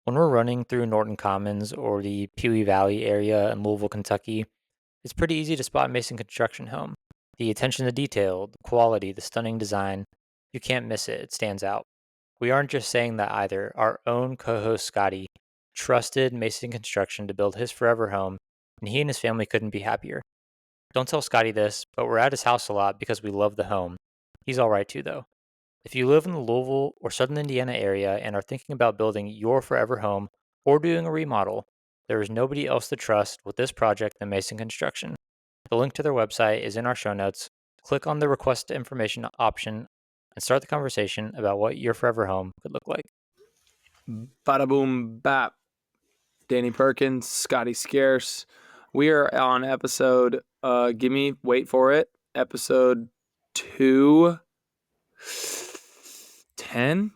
When we're running through Norton Commons or the Pewee Valley area in Louisville, Kentucky, it's pretty easy to spot Mason Construction Home. The attention to detail, the quality, the stunning design, you can't miss it. It stands out. We aren't just saying that either. Our own co-host Scotty trusted Mason Construction to build his forever home, and he and his family couldn't be happier. Don't tell Scotty this, but we're at his house a lot because we love the home. He's all right too, though. If you live in the Louisville or Southern Indiana area and are thinking about building your forever home or doing a remodel, there is nobody else to trust with this project than Mason Construction. The link to their website is in our show notes. Click on the request information option and start the conversation about what your forever home could look like. Bada boom bap. Danny Perkins, Scotty Scarce. We are on episode, wait for it, episode 210.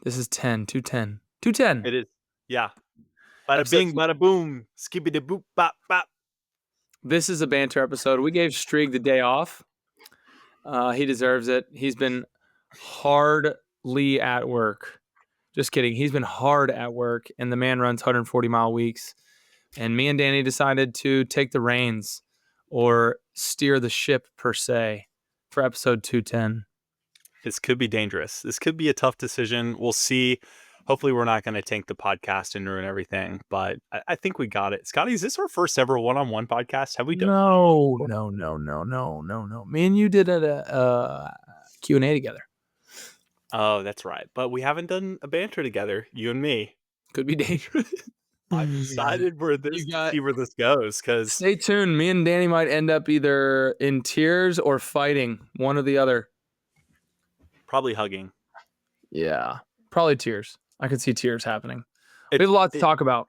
This is 210. 210. It is, yeah. Bada bing, bada boom, skibbity boop, bop, bop. This is a banter episode. We gave Strigg the day off. He deserves it. He's been hardly at work. Just kidding. He's been hard at work, and the man runs 140-mile weeks. And me and Danny decided to take the reins or steer the ship, per se, for episode 210. This could be dangerous. This could be a tough decision. We'll see. Hopefully, we're not going to tank the podcast and ruin everything, but I think we got it. Scotty, is this our first ever one-on-one podcast? Have we done? No. Me and you did a Q&A together. Oh, that's right. But we haven't done a banter together, you and me. Could be dangerous. I'm excited see where this goes. Because stay tuned. Me and Danny might end up either in tears or fighting, one or the other. Probably hugging. Yeah, probably tears. I could see tears happening. We have a lot to talk about.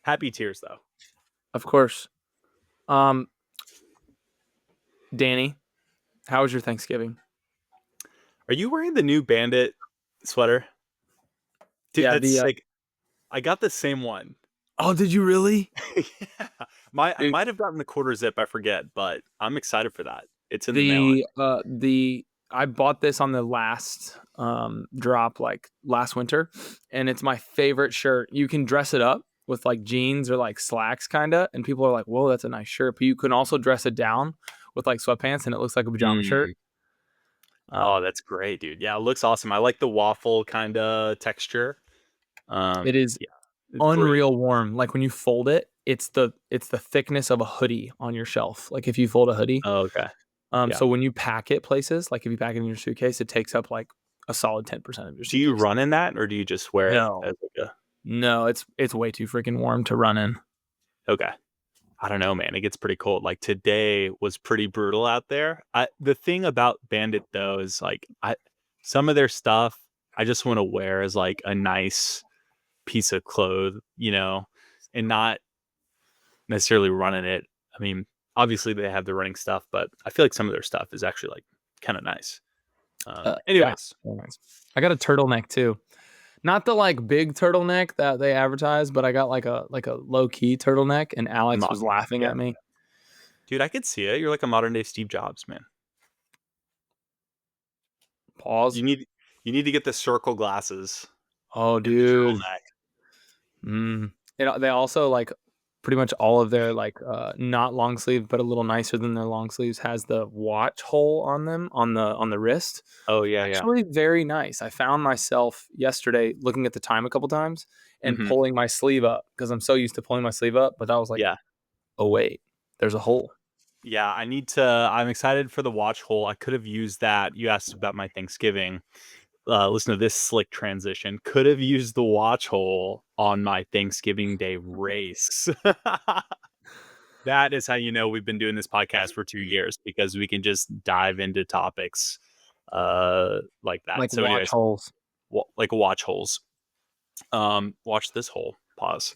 Happy tears, though. Of course. Danny, how was your Thanksgiving? Are you wearing the new Bandit sweater? Dude, yeah, I got the same one. Oh, did you really? Yeah. I might have gotten the quarter zip, I forget, but I'm excited for that. It's in the mail. I bought this on the last drop, like last winter, and it's my favorite shirt. You can dress it up with like jeans or like slacks, kind of, and people are like, "Whoa, that's a nice shirt." But you can also dress it down with like sweatpants, and it looks like a pajama shirt. Oh, that's great, dude. Yeah, it looks awesome. I like the waffle kind of texture. It is unreal warm. Like when you fold it, it's the thickness of a hoodie on your shelf. Like if you fold a hoodie. Oh, okay. So when you pack it places, like if you pack it in your suitcase, it takes up like a solid 10% of your suitcase. Do you run in that, or do you just wear it as like a... No, it's way too freaking warm to run in. Okay. I don't know, man. It gets pretty cold. Like today was pretty brutal out there. The thing about Bandit though is like some of their stuff I just want to wear as like a nice piece of clothes, and not necessarily running it. I mean, obviously they have the running stuff, but I feel like some of their stuff is actually like kind of nice. Anyways, nice. I got a turtleneck too. Not the like big turtleneck that they advertise, but I got like a low key turtleneck, and Alex was laughing at me. Dude, I could see it. You're like a modern day Steve Jobs, man. Pause. You need to get the circle glasses. Oh, dude. They also like pretty much all of their like not long sleeve, but a little nicer than their long sleeves, has the watch hole on them on the wrist. Oh yeah, actually very nice. I found myself yesterday looking at the time a couple times and pulling my sleeve up because I'm so used to pulling my sleeve up, but I was like, oh wait, there's a hole. Yeah, I'm excited for the watch hole. I could have used that. You asked about my Thanksgiving. Listen to this slick transition. Could have used the watch hole on my Thanksgiving Day race. That is how you know we've been doing this podcast for 2 years, because we can just dive into topics like that. Like so watch holes. Like watch holes. Watch this hole. Pause.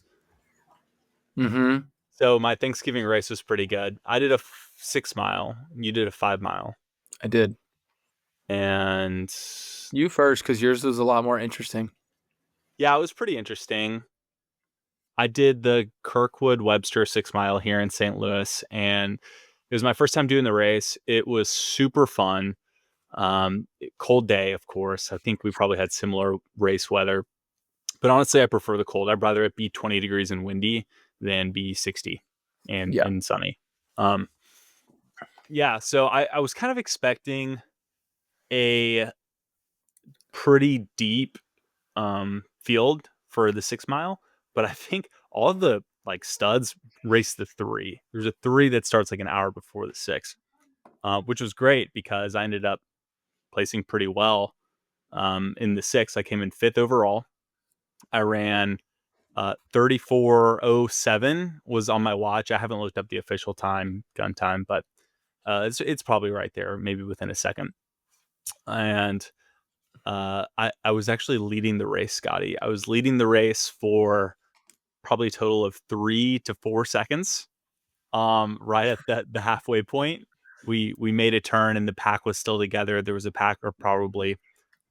Mm-hmm. So my Thanksgiving race was pretty good. I did a 6 mile. You did a 5 mile. I did. And you first, because yours was a lot more interesting. Yeah, it was pretty interesting. I did the Kirkwood Webster 6 mile here in St. Louis, and it was my first time doing the race. It was super fun. Cold day, of course. I think we probably had similar race weather, But honestly, I prefer the cold. I'd rather it be 20 degrees and windy than be 60 and sunny. Yeah, so I was kind of expecting a pretty deep field for the 6 mile, but I think all of the like studs race the 3. There's a 3 that starts like an hour before the 6, which was great because I ended up placing pretty well in the 6. I came in 5th overall. I ran 34:07 was on my watch. I haven't looked up the official time, gun time, but it's probably right there, maybe within a second. And I was actually leading the race, Scotty. I was leading the race for probably a total of 3 to 4 seconds. Right at the halfway point, we made a turn and the pack was still together. There was a pack of probably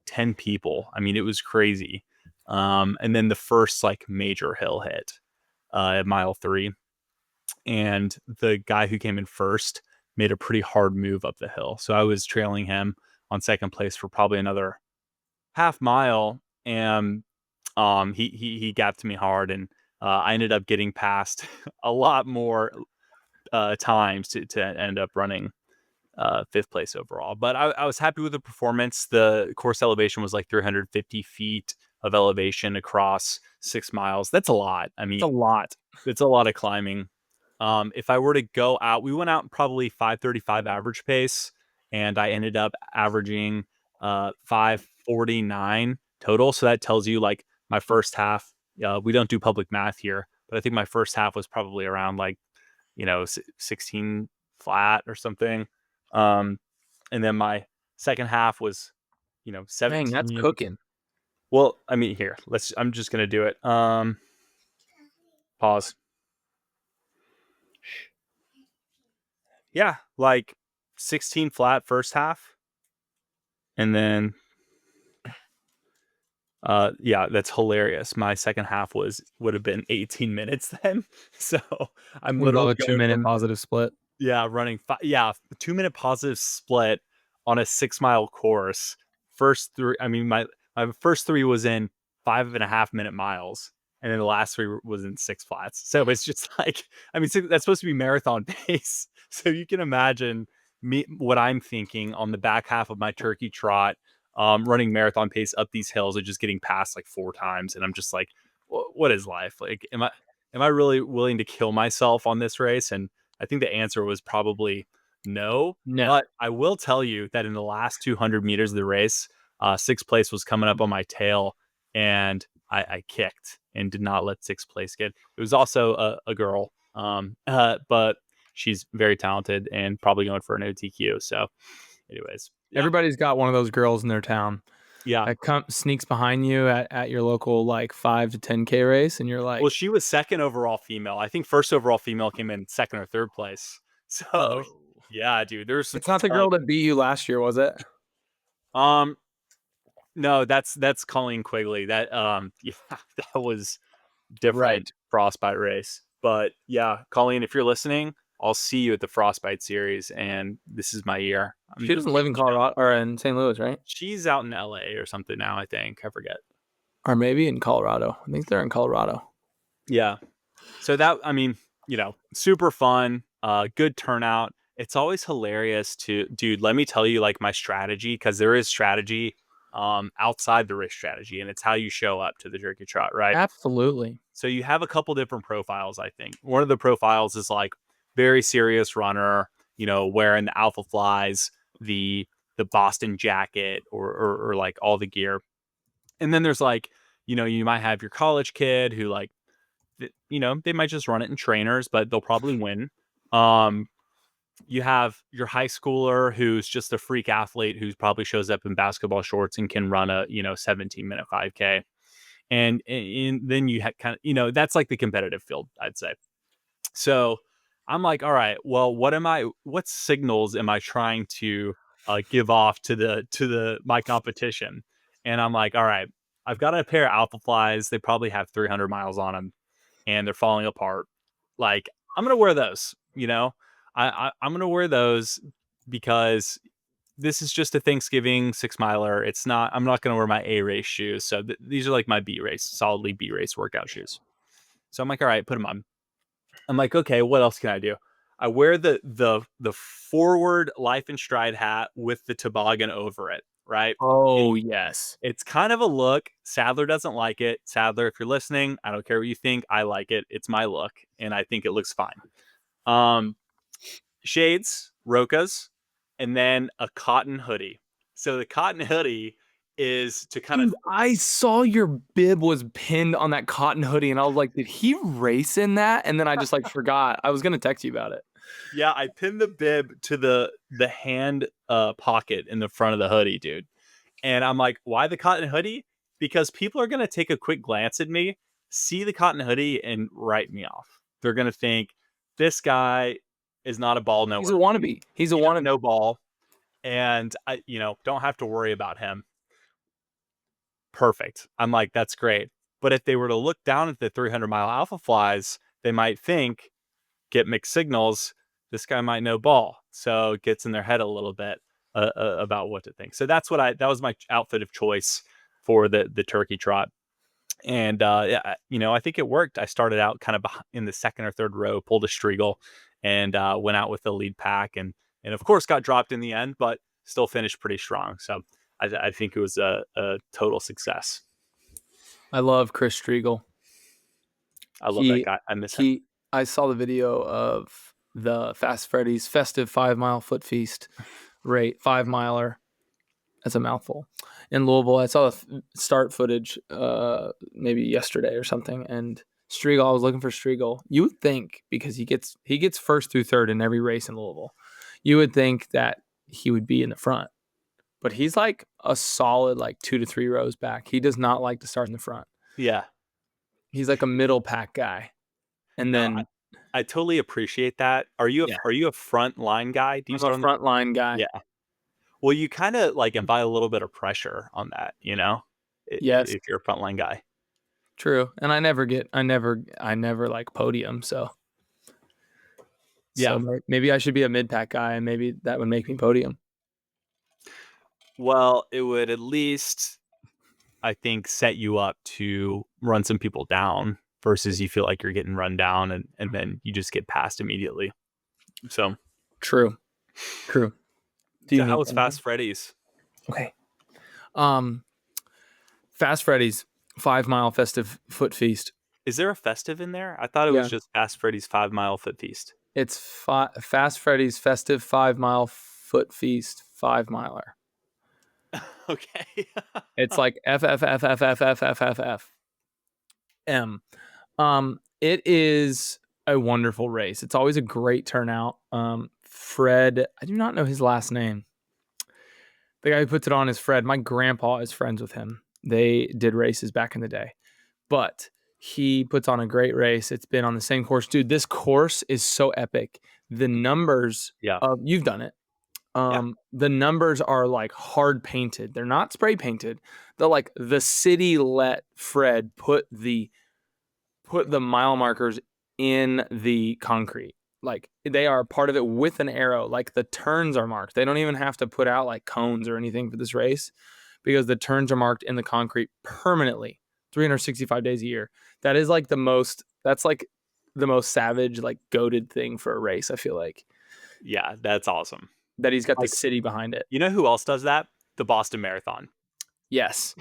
10 people. I mean, it was crazy. And then the first like major hill hit at mile 3, and the guy who came in first made a pretty hard move up the hill. So I was trailing him on second place for probably another half mile, and he gapped me hard, and I ended up getting past a lot more times to end up running 5th place overall. But I was happy with the performance. The course elevation was like 350 feet of elevation across 6 miles. That's a lot. I mean, It's a lot. it's a lot of climbing. If I were to go out, we went out probably 5:35 average pace, and I ended up averaging 5:49 total. So that tells you like my first half. We don't do public math here, but I think my first half was probably around like 16 flat or something. And then my second half was 17. Dang, that's cooking. Well, I mean, here, I'm just gonna do it. Pause. Yeah, like 16 flat first half, and then yeah, that's hilarious. My second half would have been 18 minutes then. So I'm We love literally a going 2-minute from positive split. running 2-minute positive split on a 6 mile course. First 3, I mean, my first 3 was in 5.5 minute miles, and then the last 3 was in 6 flats. So it's just like, I mean, that's supposed to be marathon pace. So you can imagine what I'm thinking on the back half of my turkey trot, running marathon pace up these hills and just getting past like 4 times, and I'm just like, what is life like? Am I really willing to kill myself on this race? And I think the answer was probably no. No. But I will tell you that in the last 200 meters of the race, 6th place was coming up on my tail, and I kicked and did not let 6th place get. It was also a girl, but she's very talented and probably going for an OTQ. So, anyways, yeah. Everybody's got one of those girls in their town Yeah. that sneaks behind you at your local like 5 to 10K race, and you're like, Well, she was second overall female. I think first overall female came in 2nd or 3rd place. So, oh, yeah, dude, there's some it's not the girl that beat you last year, was it? No, that's Colleen Quigley. That yeah, that was different Right. Frostbite race. But yeah, Colleen, if you're listening, I'll see you at the Frostbite series, and this is my year. She doesn't live in Colorado or in St. Louis, right? She's out in LA or something now, I think. I forget. Or maybe in Colorado. I think they're in Colorado. Yeah. So that, I mean, super fun, good turnout. It's always hilarious dude, let me tell you like my strategy, because there is strategy outside the race strategy, and it's how you show up to the turkey trot, right? Absolutely. So you have a couple different profiles, I think. One of the profiles is like very serious runner, wearing the alpha flies, the Boston jacket, or like all the gear. And then there's like, you might have your college kid who like, they might just run it in trainers, but they'll probably win. You have your high schooler who's just a freak athlete who probably shows up in basketball shorts and can run a 17-minute 5K. And then you kind of, that's like the competitive field, I'd say. So I'm like, all right, well, what signals am I trying to give off to my competition? And I'm like, all right, I've got a pair of alpha flies. They probably have 300 miles on them, and they're falling apart. Like, I'm going to wear those, I'm going to wear those because this is just a Thanksgiving 6-miler. I'm not going to wear my A race shoes. So these are like my solidly B race workout shoes. So I'm like, all right, put them on. I'm like, okay, what else can I do? I wear the forward Life in Stride hat with the toboggan over it, right? Oh, yes. It's kind of a look. Sadler doesn't like it. Sadler, if you're listening, I don't care what you think. I like it. It's my look, and I think it looks fine. Shades, Rokas, and then a cotton hoodie. So the cotton hoodie is to kind of... Dude, I saw your bib was pinned on that cotton hoodie, and I was like, did he race in that? And then I just like forgot. I was going to text you about it. Yeah, I pinned the bib to the hand pocket in the front of the hoodie, dude. And I'm like, why the cotton hoodie? Because people are going to take a quick glance at me, see the cotton hoodie, and write me off. They're going to think, this guy is not a ball knower. He's a wannabe. He's a wannabe. No ball. And I, don't have to worry about him. Perfect. I'm like, that's great. But if they were to look down at the 300-mile alpha flies, they might think, get mixed signals, this guy might know ball. So it gets in their head a little bit about what to think. So that was my outfit of choice for the turkey trot. And, I think it worked. I started out kind of in the second or third row, pulled a Striegel, and went out with the lead pack. And of course got dropped in the end, but still finished pretty strong. So I think it was a total success. I love Chris Striegel. I love that guy. I miss him. I saw the video of the Fast Freddy's festive 5-mile foot feast rate, 5-miler. That's a mouthful. In Louisville, I saw the start footage maybe yesterday or something, and Striegel, I was looking for Striegel. You would think, because he gets first through third in every race in Louisville, you would think that he would be in the front. But he's like a solid 2 to 3 rows back. He does not like to start in the front. Yeah. He's like a middle pack guy. And then I totally appreciate that. Are you a front line guy? Do you I'm a front line guy? Yeah. Well, you kind of invite a little bit of pressure on that, Yes. If you're a front line guy. True. And I never like podium, so yeah. So maybe I should be a mid pack guy, and maybe that would make me podium. Well, it would at least, I think, set you up to run some people down versus you feel like you're getting run down and then you just get passed immediately. So True. So how was Fast Freddy's? Okay. Fast Freddy's 5-mile festive foot feast. Is there a festive in there? I thought it was just Fast Freddy's 5-mile foot feast. It's Fast Freddy's festive 5-mile foot feast 5-miler. Okay. It's like FFFFFFFFFM. It is a wonderful race. It's always a great turnout. Fred, I do not know his last name. The guy who puts it on is Fred. My grandpa is friends with him. They did races back in the day. But he puts on a great race. It's been on the same course. Dude, this course is so epic. The numbers, you've done it. The numbers are hard painted. They're not spray painted. They're the city let Fred put the mile markers in the concrete. They are part of it with an arrow. The turns are marked. They don't even have to put out cones or anything for this race, because the turns are marked in the concrete permanently, 365 days a year. That is the most savage, goated thing for a race, I feel like. Yeah, that's awesome. That he's got the city behind it. You know who else does that? The Boston Marathon. Yes.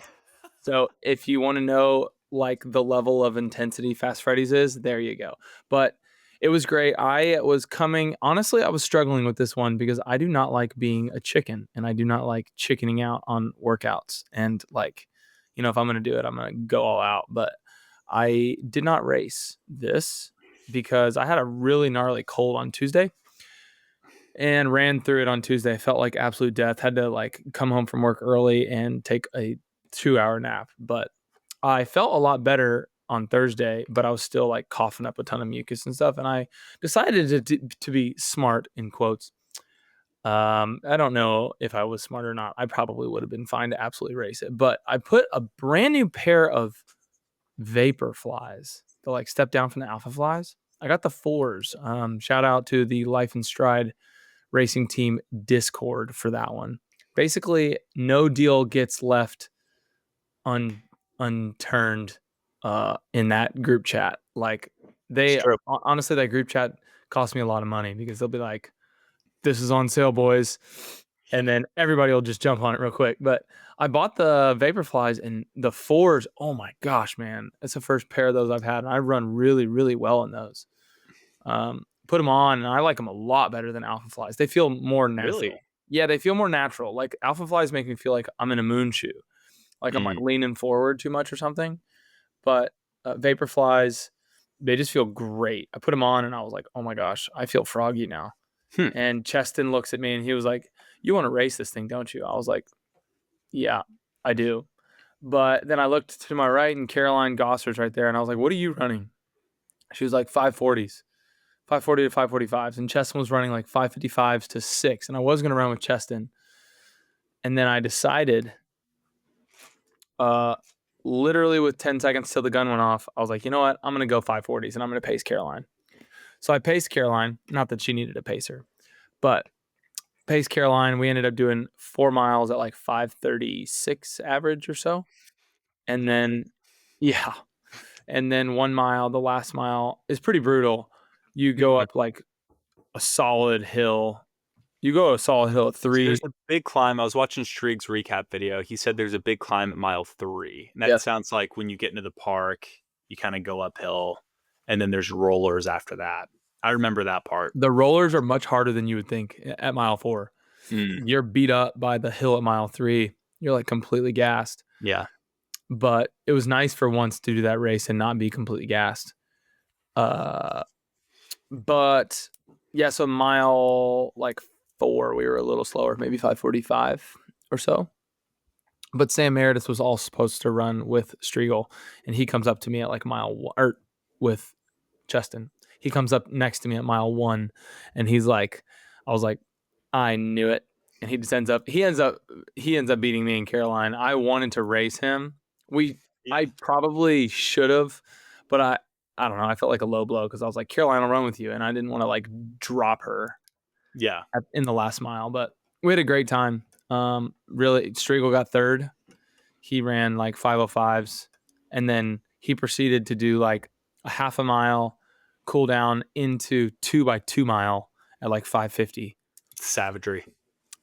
So if you want to know the level of intensity Fast Freddy's is, there you go. But it was great. Honestly, I was struggling with this one because I do not like being a chicken, and I do not like chickening out on workouts. And if I'm going to do it, I'm going to go all out. But I did not race this because I had a really gnarly cold on Tuesday and ran through it on Tuesday. Felt like absolute death. Had to come home from work early and take a 2-hour nap. But I felt a lot better on Thursday, but I was still coughing up a ton of mucus and stuff. And I decided to be smart, in quotes. I don't know if I was smart or not. I probably would have been fine to absolutely race it. But I put a brand new pair of vapor flies, the step down from the alpha flies. I got the 4s. Shout out to the Life in Stride racing team Discord for that one. Basically, no deal gets left unturned in that group chat. Like honestly, that group chat cost me a lot of money because they'll be like, "This is on sale, boys," and then everybody will just jump on it real quick. But I bought the Vaporflies and the 4s. Oh my gosh, man, it's the first pair of those I've had, and I run really, really well in those. Put them on, and I like them a lot better than Alpha Flies. They feel more natural. Really? Yeah, they feel more natural. Like Alpha Flies make me feel like I'm in a moon shoe, like I'm like leaning forward too much or something. But Vaporflies, they just feel great. I put them on, and I was like, oh my gosh, I feel froggy now. And Cheston looks at me, and he was like, "You want to race this thing, don't you?" I was like, "Yeah, I do." But then I looked to my right, and Caroline Gosser's right there, and I was like, "What are you running?" She was like 540s. 540 to 545s, and Cheston was running like 555s to 6, and I was going to run with Cheston. And then I decided, literally with 10 seconds till the gun went off, I was like, you know what? I'm going to go 540s, and I'm going to pace Caroline. So I paced Caroline, not that she needed a pacer, but paced Caroline. We ended up doing 4 miles at like 536 average or so. And then, yeah. And then 1 mile, the last mile is pretty brutal. You go up like a solid hill. You go a solid hill at 3. So there's a big climb. I was watching Strieg's recap video. He said there's a big climb at mile 3. And that sounds like when you get into the park, you kind of go uphill, and then there's rollers after that. I remember that part. The rollers are much harder than you would think at mile 4. You're beat up by the hill at mile 3. You're like completely gassed. Yeah. But it was nice for once to do that race and not be completely gassed. But yeah, so mile like 4, we were a little slower, maybe 545 or so. But Sam Meredith was all supposed to run with Striegel, and he comes up to me at like mile 1, or with Cheston. He comes up next to me at mile 1, and he's like, I was like, I knew it. And he ends up beating me and Caroline. I wanted to race him. I probably should have, but I don't know. I felt like a low blow because I was like, Caroline, I'll run with you, and I didn't want to like drop her. Yeah. In the last mile, but we had a great time. Really, Striegel got 3rd. He ran like 505s, and then he proceeded to do like a half a mile cool down into 2x2 mile at like 550. Savagery.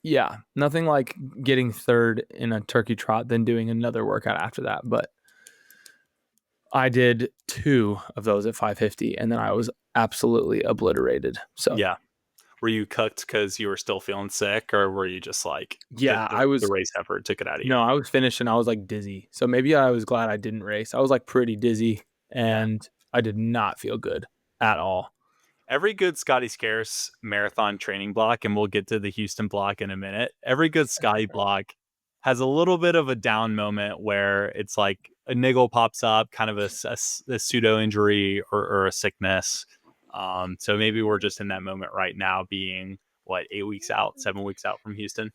Yeah, nothing like getting 3rd in a turkey trot than doing another workout after that. But I did 2 of those at 550, and then I was absolutely obliterated. So yeah. Were you cooked because you were still feeling sick, or were you just like, I was, the race effort took it out of you? No, I was finished and I was like dizzy. So maybe I was glad I didn't race. I was like pretty dizzy, and I did not feel good at all. Every good Scotty Scarce marathon training block, and we'll get to the Houston block in a minute, every good Scotty block has a little bit of a down moment where it's like a niggle pops up, kind of a pseudo injury or a sickness. So maybe we're just in that moment right now, being 7 weeks out from Houston.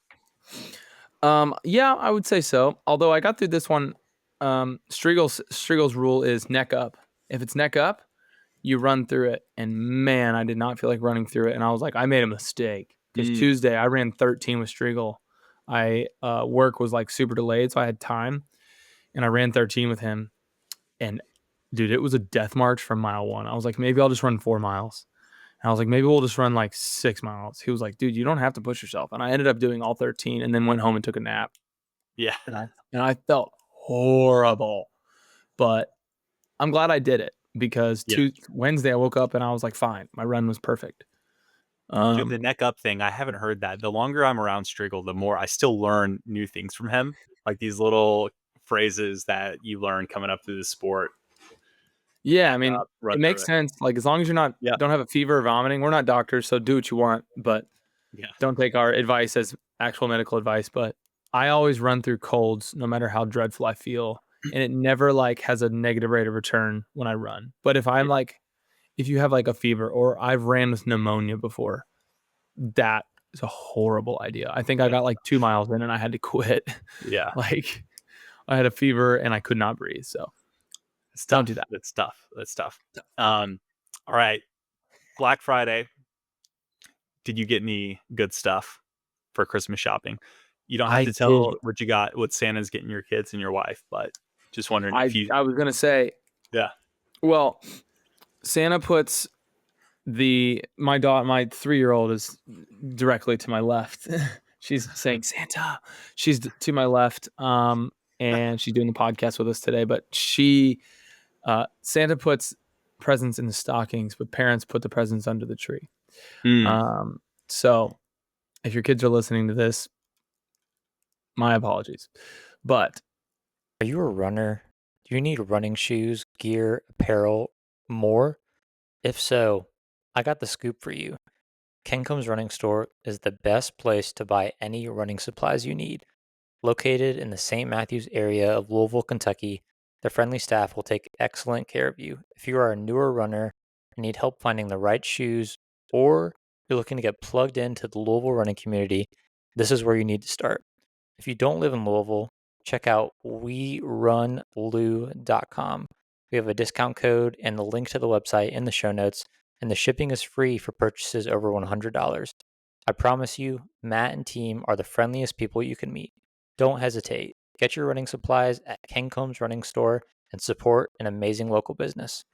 Yeah, I would say so. Although I got through this one, Striegel's rule is neck up. If it's neck up, you run through it. And man, I did not feel like running through it. And I was like, I made a mistake because Tuesday I ran 13 with Striegel. Work was like super delayed, so I had time, and I ran 13 with him. And dude, it was a death march from mile 1. I was like, maybe I'll just run 4 miles. And I was like, maybe we'll just run like 6 miles. He was like, dude, you don't have to push yourself. And I ended up doing all 13 and then went home and took a nap. Yeah. And I felt horrible. But I'm glad I did it because Wednesday I woke up and I was like, fine. My run was perfect. Dude, the neck up thing, I haven't heard that. The longer I'm around Striegel, the more I still learn new things from him. Like these little phrases that you learn coming up through the sport. Yeah, I mean, it makes sense. Like as long as you're don't have a fever or vomiting, we're not doctors, so do what you want, but don't take our advice as actual medical advice. But I always run through colds no matter how dreadful I feel, and it never like has a negative rate of return when I run. But if I'm like, if you have like a fever, or I've ran with pneumonia before, that is a horrible idea. I think I got like 2 miles in and I had to quit. Yeah. Like I had a fever and I could not breathe. So don't do that. That's tough. All right. Black Friday. did you get any good stuff for Christmas shopping? You don't have I to did. tell what you got, what Santa's getting your kids and your wife, but just wondering I if you, I was gonna say, yeah. well, Santa puts my 3-year-old is directly to my left. She's saying Santa. She's to my left, and she's doing the podcast with us today. But Santa puts presents in the stockings, but parents put the presents under the tree. So if your kids are listening to this, my apologies. But Are you a runner? Do you need running shoes, gear, apparel, more? If so, I got the scoop for you. Kencom's Running Store is the best place to buy any running supplies you need. Located in the St. Matthews area of Louisville, Kentucky, the friendly staff will take excellent care of you. If you are a newer runner and need help finding the right shoes, or you're looking to get plugged into the Louisville running community, this is where you need to start. If you don't live in Louisville, check out werunlou.com. We have a discount code and the link to the website in the show notes, and the shipping is free for purchases over $100. I promise you, Matt and team are the friendliest people you can meet. Don't hesitate. Get your running supplies at Kencom's Running Store and support an amazing local business.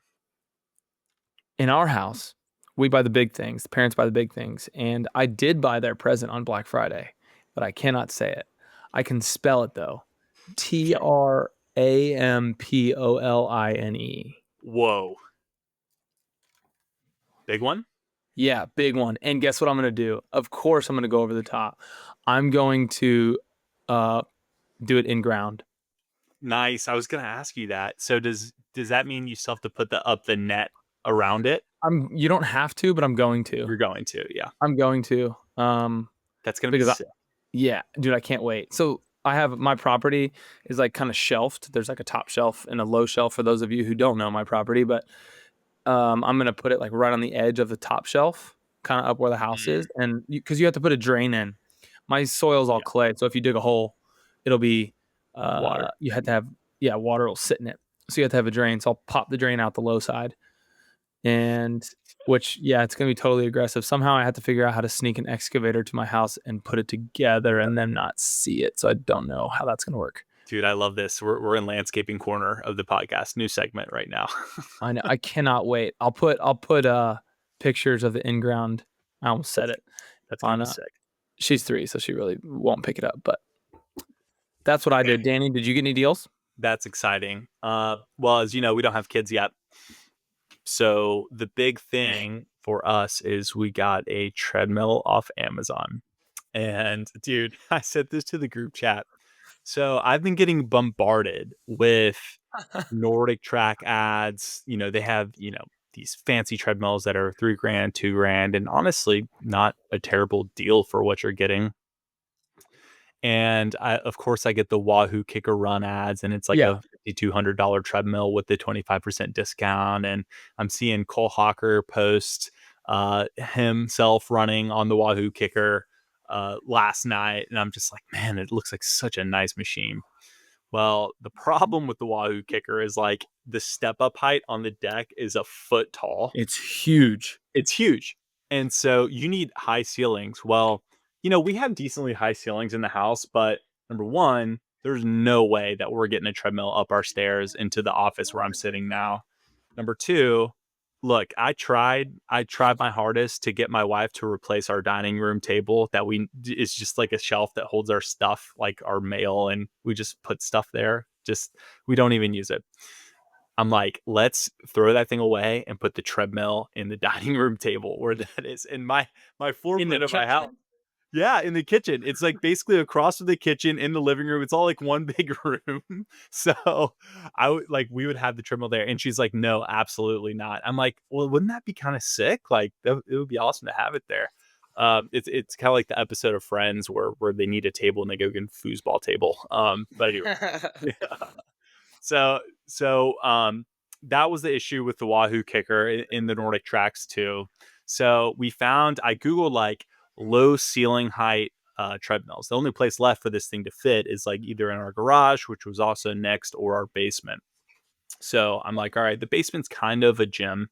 in our house, we buy the big things. The parents buy the big things. And I did buy their present on Black Friday, but I cannot say it. I can spell it though. TRAMPOLINE. Whoa. Big one? Yeah, big one. And guess what I'm going to do? Of course, I'm going to go over the top. I'm going to do it in ground. Nice. I was going to ask you that. So does that mean you still have to put the net around it? You don't have to, but I'm going to. You're going to, yeah. I'm going to. That's going to be sick. Yeah, dude, I can't wait. So I have my property is like kind of shelved. There's like a top shelf and a low shelf for those of you who don't know my property, but I'm going to put it like right on the edge of the top shelf, kind of up where the house is. And because you have to put a drain in. My soil's all clay. So if you dig a hole, it'll be Water. You have to have, water will sit in it. So you have to have a drain. So I'll pop the drain out the low side. And it's going to be totally aggressive. Somehow I had to figure out how to sneak an excavator to my house and put it together and then not see it. So I don't know how that's going to work. Dude, I love this. We're in landscaping corner of the podcast. New segment right now. I know. I cannot wait. I'll put pictures of the in-ground. I almost said it. That's gonna be sick. She's 3, so she really won't pick it up. But that's what I did. Danny, did you get any deals? That's exciting. Well, as you know, we don't have kids yet. So the big thing for us is we got a treadmill off Amazon. And dude, I said this to the group chat. So I've been getting bombarded with Nordic Track ads. They have, these fancy treadmills that are $3,000, $2,000, and honestly, not a terrible deal for what you're getting. And of course, I get the Wahoo Kicker Run ads, and it's like a $5,200 treadmill with the 25% discount. And I'm seeing Cole Hawker post himself running on the Wahoo Kicker last night, and I'm just like, man, it looks like such a nice machine. Well, the problem with the Wahoo Kicker is like the step up height on the deck is a foot tall. It's huge. And so you need high ceilings. Well, we have decently high ceilings in the house, but number one, there's no way that we're getting a treadmill up our stairs into the office where I'm sitting now. Number two, look, I tried my hardest to get my wife to replace our dining room table it's just like a shelf that holds our stuff, like our mail, and we just put stuff there. We don't even use it. I'm like, let's throw that thing away and put the treadmill in the dining room table where that is. In my floor plan of my house. Yeah, in the kitchen. It's like basically across from the kitchen in the living room. It's all like one big room. So we would have the treadmill there. And she's like, no, absolutely not. I'm like, well, wouldn't that be kind of sick? Like it would be awesome to have it there. It's kind of like the episode of Friends where they need a table and they go get a foosball table. But anyway. So that was the issue with the Wahoo Kicker in the Nordic Tracks too. So I Googled like low ceiling height treadmills. The only place left for this thing to fit is like either in our garage, which was also next, or our basement. So I'm like, all right, the basement's kind of a gym.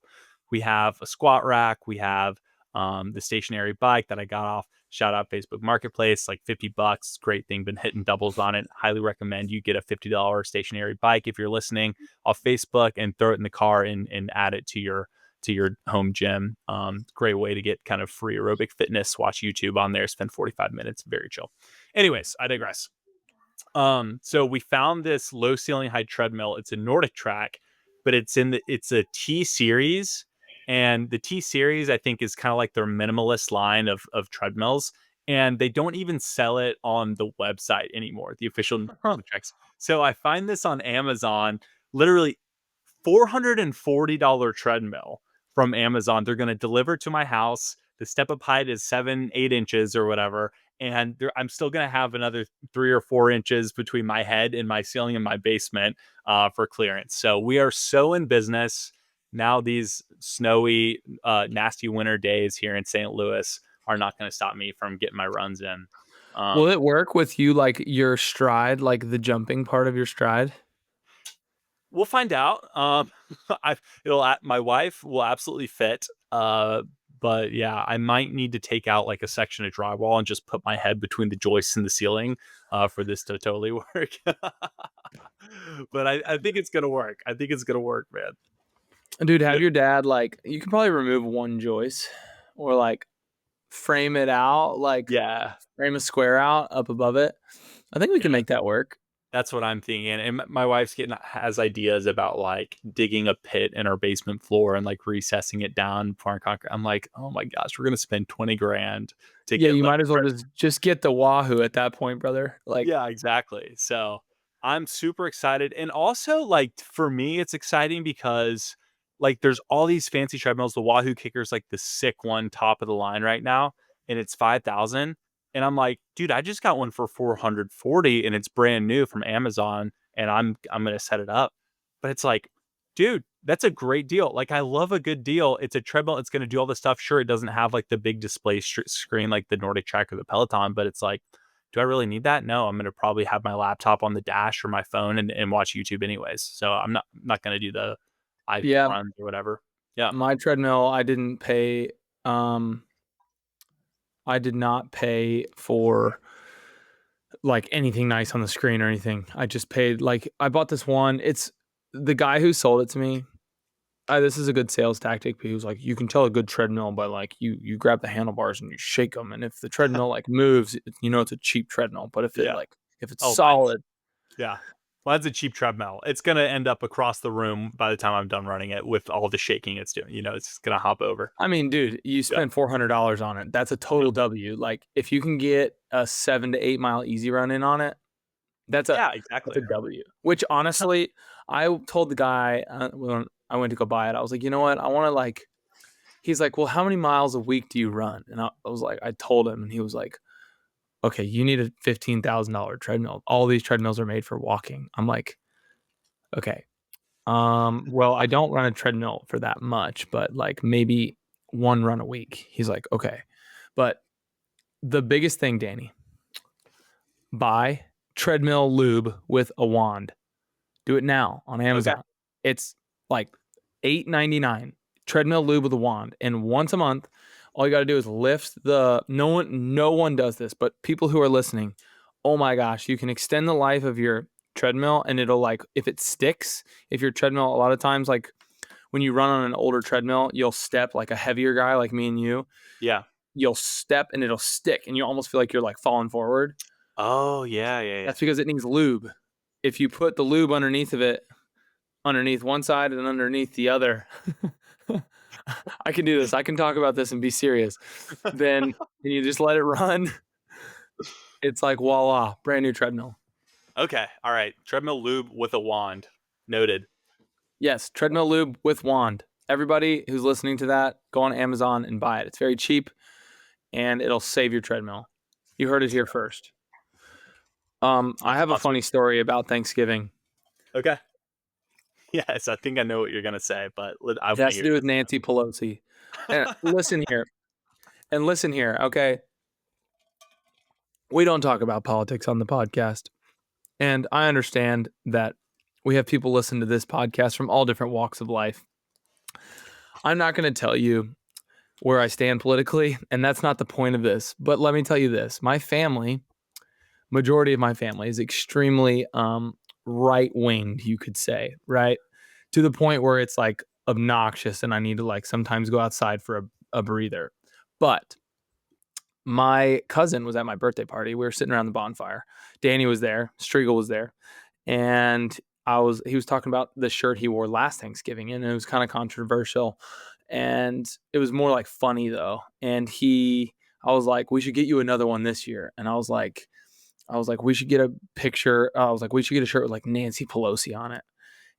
We have a squat rack. We have The stationary bike that I got off, shout out Facebook Marketplace, like $50. Great thing. Been hitting doubles on it. Highly recommend you get a $50 stationary bike if you're listening off Facebook and throw it in the car and add it to your home gym. Great way to get kind of free aerobic fitness. Watch YouTube on there. Spend 45 minutes. Very chill. Anyways, I digress. So we found this low ceiling height treadmill. It's a Nordic track, but it's a T series. And the T series, I think, is kind of like their minimalist line of treadmills. And they don't even sell it on the website anymore, the official tracks. So I find this on Amazon, literally $440 treadmill from Amazon. They're going to deliver to my house. The step up height is 7-8 inches or whatever. And I'm still going to have another 3 or 4 inches between my head and my ceiling in my basement for clearance. So we are so in business. Now these snowy, nasty winter days here in St. Louis are not going to stop me from getting my runs in. Will it work with you, like your stride, like the jumping part of your stride? We'll find out. My wife will absolutely fit. But yeah, I might need to take out like a section of drywall and just put my head between the joists and the ceiling for this to totally work. But I think it's gonna work. I think it's gonna work, man. Dude, have your dad, like, you can probably remove one joist or like frame it out, like Yeah, frame a square out up above it. I think we can make that work. that's what I'm thinking. And my wife's has ideas about like digging a pit in our basement floor and like recessing it down, pouring concrete. I'm like, oh my gosh, we're gonna spend 20 grand to Yeah, get you like, might as well just get the Wahoo at that point, brother. Like, yeah, exactly. So I'm super excited. And also, like, for me, it's exciting because like there's all these fancy treadmills. The Wahoo Kicker's like the sick one, top of the line right now, and it's 5,000. And I'm like, dude, I just got one for 440 and it's brand new from Amazon, and I'm gonna set it up. But it's like, dude, that's a great deal. Like, I love a good deal. It's a treadmill. It's gonna do all the stuff. Sure, it doesn't have like the big display screen like the Nordic Track or the Peloton, but it's like, do I really need that? No, I'm going to probably have my laptop on the dash or my phone and watch YouTube anyways. So I'm not going to do the yeah, runs or whatever. Yeah. my treadmill, I didn't pay. I did not pay for like anything nice on the screen or anything. I just paid, like, I bought this one. It's the guy who sold it to me. This is a good sales tactic. But he was like, you can tell a good treadmill by like you grab the handlebars and you shake them, and if the treadmill like moves, you know it's a cheap treadmill. But if it Yeah. like if it's Oh, solid, yeah. Well, that's a cheap treadmill. It's going to end up across the room by the time I'm done running it with all the shaking it's doing. You know, it's going to hop over. I mean, dude, you spend $400 on it. That's a total W. Like, if you can get a 7 to 8 mile easy run in on it, that's Yeah, a exactly. W. Which honestly, I told the guy when I went to go buy it, I was like, you know what? I want to like. He's like, well, how many miles a week do you run? And I was like, I told him, and he was like, okay, you need a $15,000 treadmill. All these treadmills are made for walking. I'm like, okay. Well, I don't run a treadmill for that much, but like maybe one run a week. He's like, okay. But the biggest thing, Danny, buy treadmill lube with a wand. Do it now on Amazon. Okay. It's like $8.99. Treadmill lube with a wand. And once a month, all you got to do is lift the, no one does this, but people who are listening, oh my gosh, you can extend the life of your treadmill, and it'll like, if it sticks, if your treadmill, a lot of times, like when you run on an older treadmill, you'll step, like a heavier guy like me and you, Yeah. you'll step and it'll stick and you almost feel like you're like falling forward. Oh, yeah. That's because it needs lube. If you put the lube underneath of it, underneath one side and underneath the other, I can do this. I can talk about this and be serious. Then you just let it run. It's like, voila, brand new treadmill. Okay. All right. Treadmill lube with a wand. Noted. Yes, treadmill lube with wand. Everybody who's listening to that, go on Amazon and buy it. It's very cheap, and it'll save your treadmill. You heard it here first. I have a funny story about Thanksgiving. Okay. Yes, I think I know what you're going to say, but I It has to do with Nancy Pelosi. And listen here, okay? We don't talk about politics on the podcast. And I understand that we have people listen to this podcast from all different walks of life. I'm not going to tell you where I stand politically, and that's not the point of this. But let me tell you this: my family, majority of my family, is extremely right-winged, you could say, right? To the point where it's like obnoxious, and I need to like sometimes go outside for a breather. But my cousin was at my birthday party. We were sitting around the bonfire. Danny was there. Striegel was there. And he was talking about the shirt he wore last Thanksgiving, and it was kind of controversial. And it was more like funny though. And I was like, we should get you another one this year. And I was like, we should get a picture. I was like, we should get a shirt with like Nancy Pelosi on it.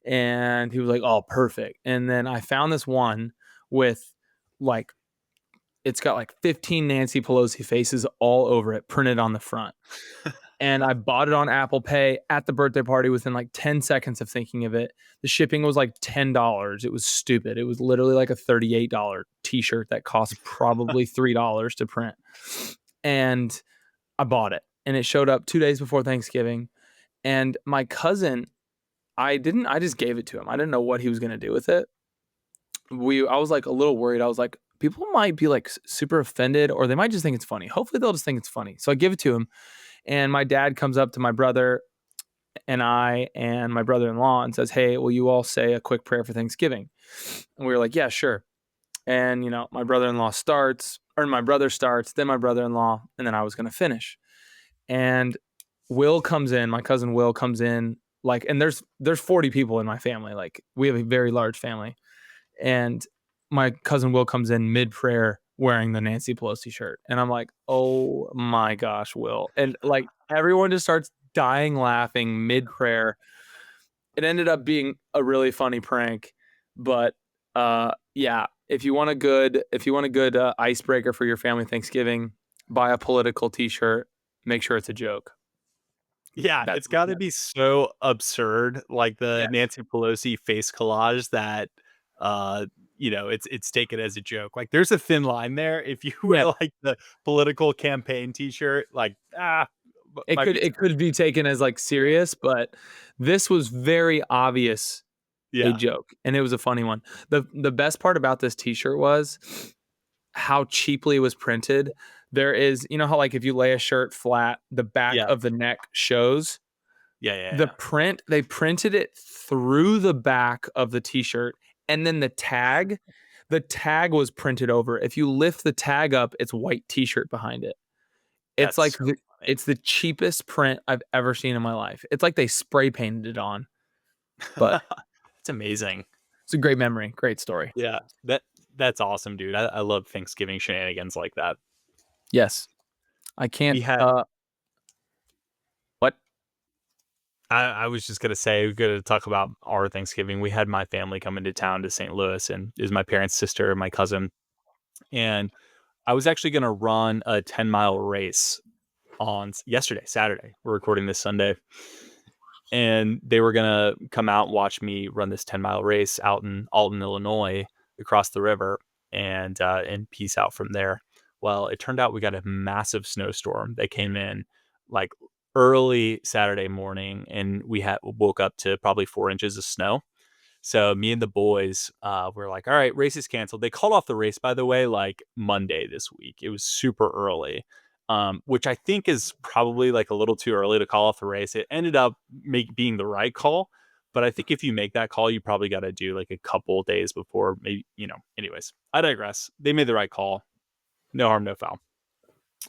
And he was like, oh, perfect. And then I found this one with like, it's got like 15 Nancy Pelosi faces all over it, printed on the front. And I bought it on Apple Pay at the birthday party within like 10 seconds of thinking of it. The shipping was like $10. It was stupid. It was literally like a $38 t-shirt that cost probably $3 to print. And I bought it. And it showed up 2 days before Thanksgiving. And my cousin, I just gave it to him. I didn't know what he was going to do with it. I was like a little worried. I was like, people might be like super offended, or they might just think it's funny. Hopefully they'll just think it's funny. So I give it to him. And my dad comes up to my brother and my brother-in-law and says, hey, will you all say a quick prayer for Thanksgiving? And we were like, yeah, sure. And, my brother starts, then my brother-in-law, and then I was going to finish. And Will comes in, my cousin Will comes in, like, and there's 40 people in my family. Like, we have a very large family. And my cousin Will comes in mid-prayer wearing the Nancy Pelosi shirt. And I'm like, oh my gosh, Will. And like everyone just starts dying laughing mid-prayer. It ended up being a really funny prank. But yeah, if you want a good icebreaker for your family Thanksgiving, buy a political t-shirt. Make sure it's a joke. Yeah, it's got to be so absurd, like the Nancy Pelosi face collage that it's taken as a joke. Like there's a thin line there. If you wear like the political campaign t-shirt, like it could be taken as like serious, but this was very obvious a joke, and it was a funny one. The best part about this t-shirt was how cheaply it was printed. There is, how like if you lay a shirt flat, the back of the neck shows. Print, they printed it through the back of the t-shirt, and then the tag was printed over. If you lift the tag up, it's white t-shirt behind it. It's like it's the cheapest print I've ever seen in my life. It's like they spray painted it on. But it's amazing. It's a great memory. Great story. Yeah. That's awesome, dude. I love Thanksgiving shenanigans like that. Yes. I can't what? I was just gonna say, we're gonna talk about our Thanksgiving. We had my family come into town to St. Louis, and it was my parents' sister and my cousin. And I was actually gonna run a 10-mile race on yesterday, Saturday. We're recording this Sunday. And they were gonna come out and watch me run this 10-mile race out in Alton, Illinois, across the river, and peace out from there. Well, it turned out we got a massive snowstorm that came in like early Saturday morning, and we woke up to probably 4 inches of snow. So me and the boys were like, all right, race is canceled. They called off the race, by the way, like Monday this week. It was super early, which I think is probably like a little too early to call off the race. It ended up being the right call. But I think if you make that call, you probably got to do like a couple days before, maybe, anyways, I digress. They made the right call. No harm, no foul.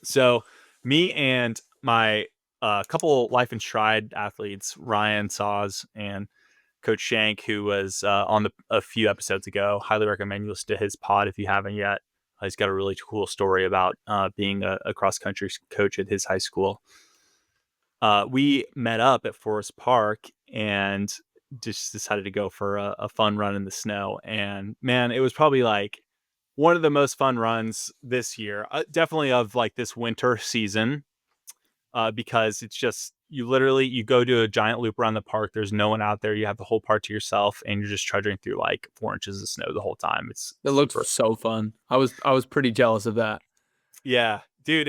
So me and my couple Life in Stride athletes, Ryan Saws and Coach Shank, who was on a few episodes ago, highly recommend you listen to his pod if you haven't yet. He's got a really cool story about being a cross-country coach at his high school. We met up at Forest Park and just decided to go for a fun run in the snow. And man, it was probably like one of the most fun runs this year, definitely of like this winter season, because it's just, you go to a giant loop around the park. There's no one out there. You have the whole park to yourself, and you're just trudging through like 4 inches of snow the whole time. It looks so fun. I was pretty jealous of that. Yeah, dude.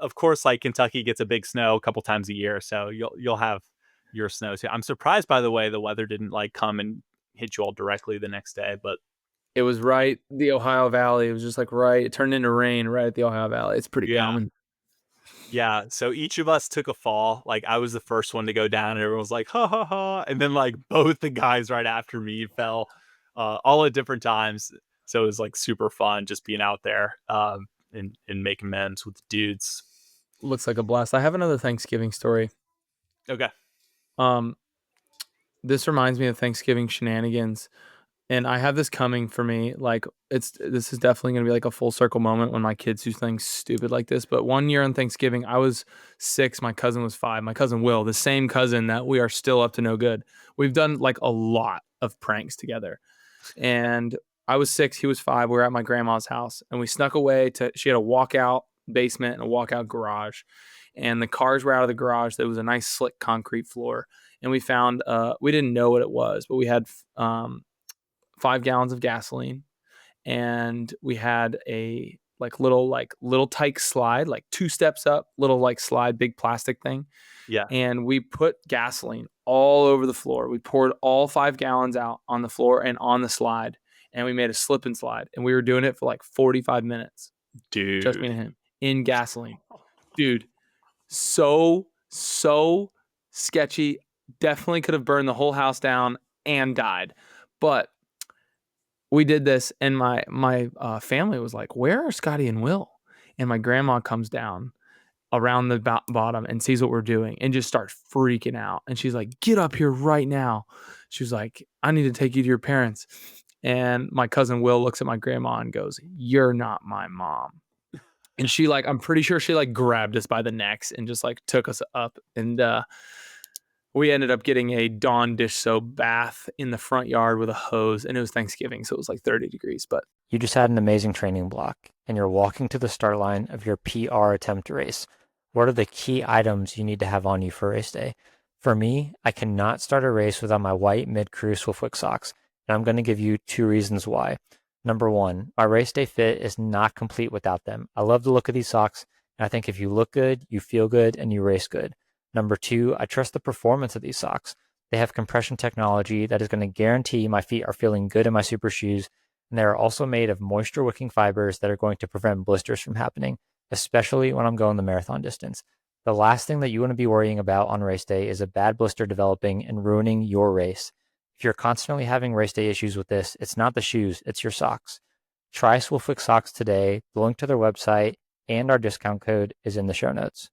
Of course, like Kentucky gets a big snow a couple times a year, so you'll have your snow too. I'm surprised, by the way, the weather didn't like come and hit you all directly the next day, but It was right the Ohio Valley. It was just like right. It turned into rain right at the Ohio Valley. It's pretty Yeah. common. Yeah, so each of us took a fall. Like I was the first one to go down, and everyone was like, "Ha ha ha!" And then like both the guys right after me fell, all at different times. So it was like super fun just being out there, and making amends with the dudes. Looks like a blast. I have another Thanksgiving story. Okay. Um, this reminds me of Thanksgiving shenanigans. And I have this coming for me. Like this is definitely gonna be like a full circle moment when my kids do things stupid like this. But one year on Thanksgiving, I was 6, my cousin was 5. My cousin Will, the same cousin that we are still up to no good. We've done like a lot of pranks together. And I was 6, he was 5. We were at my grandma's house and we snuck away to she had a walkout basement and a walkout garage. And the cars were out of the garage. There was a nice slick concrete floor. And we found we didn't know what it was, but we had 5 gallons of gasoline, and we had a little tyke slide, like 2 steps up, little like slide, big plastic thing. Yeah. And we put gasoline all over the floor. We poured all 5 gallons out on the floor and on the slide, and we made a slip and slide. And we were doing it for like 45 minutes, just me Dude. and him, in gasoline. Dude, so sketchy. Definitely could have burned the whole house down and died. But we did this, and my family was like, "Where are Scotty and Will?" And my grandma comes down around the bottom and sees what we're doing and just starts freaking out. And she's like, "Get up here right now!" She was like, "I need to take you to your parents." And my cousin Will looks at my grandma and goes, "You're not my mom." And she like, I'm pretty sure she like grabbed us by the necks and just like took us up. And we ended up getting a Dawn dish soap bath in the front yard with a hose, and it was Thanksgiving, so it was like 30 degrees. But You just had an amazing training block, and you're walking to the start line of your PR attempt race. What are the key items you need to have on you for race day? For me, I cannot start a race without my white mid-crew SWIFTWICK socks, and I'm going to give you 2 reasons why. Number 1, my race day fit is not complete without them. I love the look of these socks, and I think if you look good, you feel good, and you race good. Number 2, I trust the performance of these socks. They have compression technology that is going to guarantee my feet are feeling good in my super shoes, and they are also made of moisture wicking fibers that are going to prevent blisters from happening, especially when I'm going the marathon distance. The last thing that you want to be worrying about on race day is a bad blister developing and ruining your race. If you're constantly having race day issues with this, it's not the shoes, it's your socks. Try SwiftWick socks today. The link to their website and our discount code is in the show notes.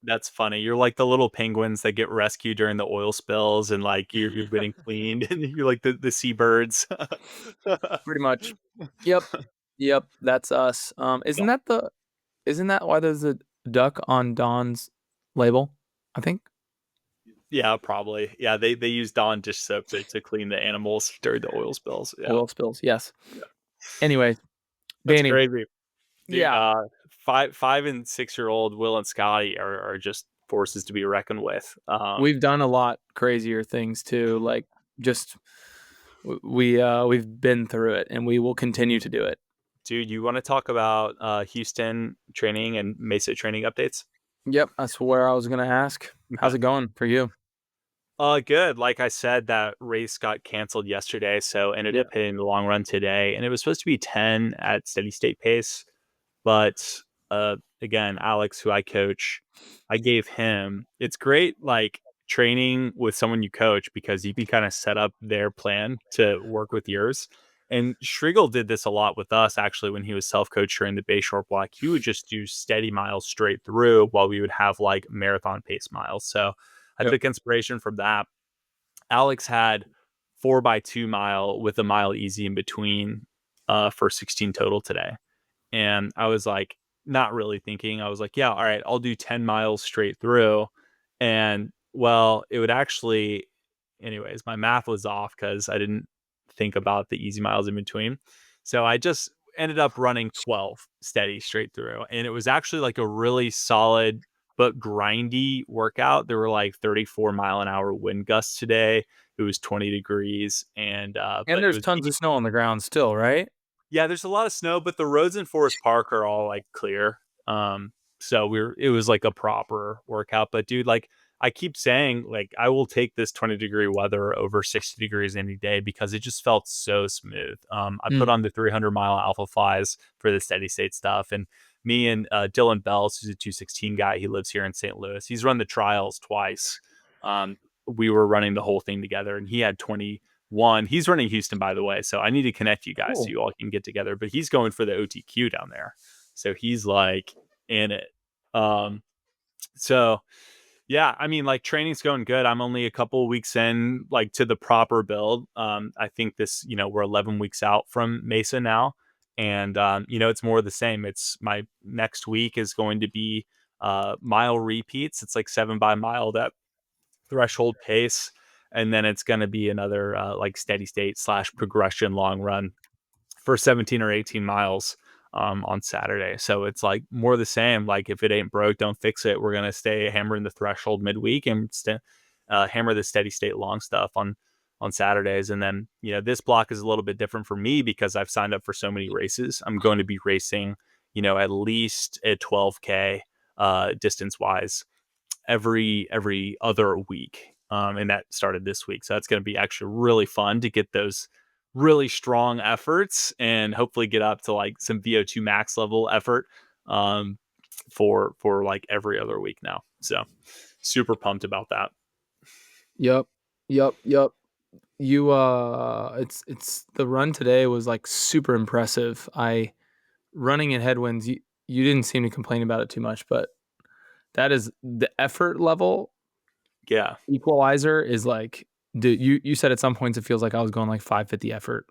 That's funny. You're like the little penguins that get rescued during the oil spills, and like you're getting cleaned, and you're like the seabirds. pretty much, yep, that's us. Isn't that why there's a duck on Dawn's label? I think. Yeah, probably. Yeah, they use Dawn dish soap to clean the animals during the oil spills. Yeah, Oil spills, yes. yeah. Anyway, That's Danny, crazy. Dude, yeah, 5 and 6-year-old Will and Scotty are just forces to be reckoned with. we've done a lot crazier things too. Like just we've been through it, and we will continue to do it. Dude, you want to talk about Houston training and Mesa training updates? Yep, that's where I was gonna ask. How's it going for you? Good. Like I said, that race got canceled yesterday, so ended Yep. up hitting the long run today, and it was supposed to be 10 at steady state pace, but again, Alex, who I coach, I gave him. It's great, like training with someone you coach because you can kind of set up their plan to work with yours. And Schriegel did this a lot with us actually when he was self-coached during the Bayshore block. He would just do steady miles straight through while we would have like marathon pace miles. So I Yep. took inspiration from that. Alex had 4x2 mile with a mile easy in between for 16 total today. And I was like, not really thinking. I was like, yeah, all right, I'll do 10 miles straight through. And well, it would actually, anyways, my math was off because I didn't think about the easy miles in between. So I just ended up running 12 steady straight through. And it was actually like a really solid but grindy workout. There were like 34-mile-an-hour wind gusts today. It was 20 degrees. And And but it there's was tons of snow on the ground still, right? yeah, there's a lot of snow, but the roads in Forest Park are all like clear. So it was like a proper workout. But dude, like I keep saying, like, I will take this 20-degree weather over 60 degrees any day because it just felt so smooth. I put Mm. on the 300-mile alpha flies for the steady state stuff, and me and Dylan Bells, who's a 216 guy, he lives here in St. Louis. He's run the trials twice. We were running the whole thing together, and he had 21. He's running Houston, by the way, so I need to connect you guys so Cool. you all can get together. But he's going for the OTQ down there, so he's like in it. So yeah, I mean, like, training's going good. I'm only a couple of weeks in, like, to the proper build. I think this, we're 11 weeks out from Mesa now, and it's more of the same. It's my next week is going to be mile repeats. It's like 7 by mile, that threshold pace, and then it's going to be another like steady state / progression long run for 17 or 18 miles on Saturday. So it's like more the same. Like, if it ain't broke, don't fix it. We're going to stay hammering the threshold midweek and hammer the steady state long stuff on Saturdays. And then, this block is a little bit different for me because I've signed up for so many races. I'm going to be racing, at least a 12K distance wise every other week. And that started this week. So that's going to be actually really fun to get those really strong efforts and hopefully get up to like some VO2 max level effort for like every other week now. So super pumped about that. Yep. You it's the run today was like super impressive. Running in headwinds, you didn't seem to complain about it too much, but that is the effort level Yeah. equalizer is like, dude, you said at some points it feels like I was going like 550 effort,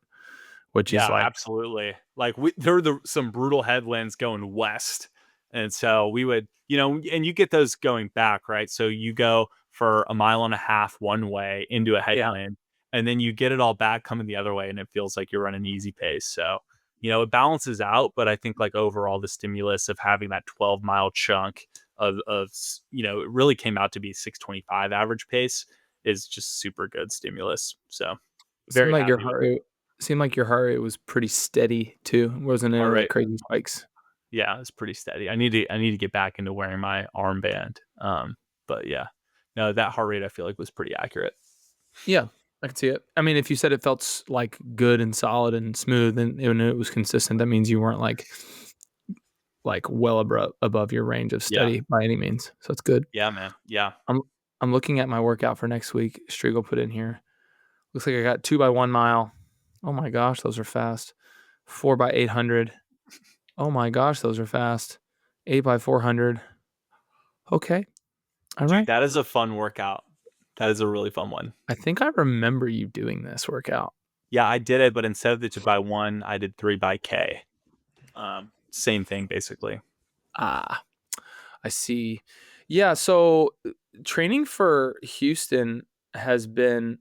which is Yeah, like, absolutely. Like, there were some brutal headwinds going west. And so we would, and you get those going back, right? So you go for a mile and a half one way into a yeah. headwind, and then you get it all back coming the other way, and it feels like you're running easy pace. So, it balances out. But I think, like, overall, the stimulus of having that 12-mile chunk of it really came out to be 625 average pace is just super good stimulus. So Seemed very like your happy with heart it. rate seemed like your heart rate was pretty steady too. Wasn't any All like right. crazy spikes. Yeah, it's pretty steady. I need to get back into wearing my armband. But yeah, no, that heart rate I feel like was pretty accurate. Yeah, I can see it. I mean, if you said it felt like good and solid and smooth and it was consistent, that means you weren't like well above your range of Yeah, steady by any means. So it's good. yeah, man. Yeah, I'm looking at my workout for next week. Striegel put in here. Looks like I got 2 by 1 mile. Oh my gosh, those are fast. 4 by 800. Oh my gosh, those are fast. 8 by 400. Okay. All dude, right. that is a fun workout. That is a really fun one. I think I remember you doing this workout. Yeah, I did it, but instead of the 2x1, I did 3x K. Same thing basically. Ah, I see. Yeah, so training for Houston has been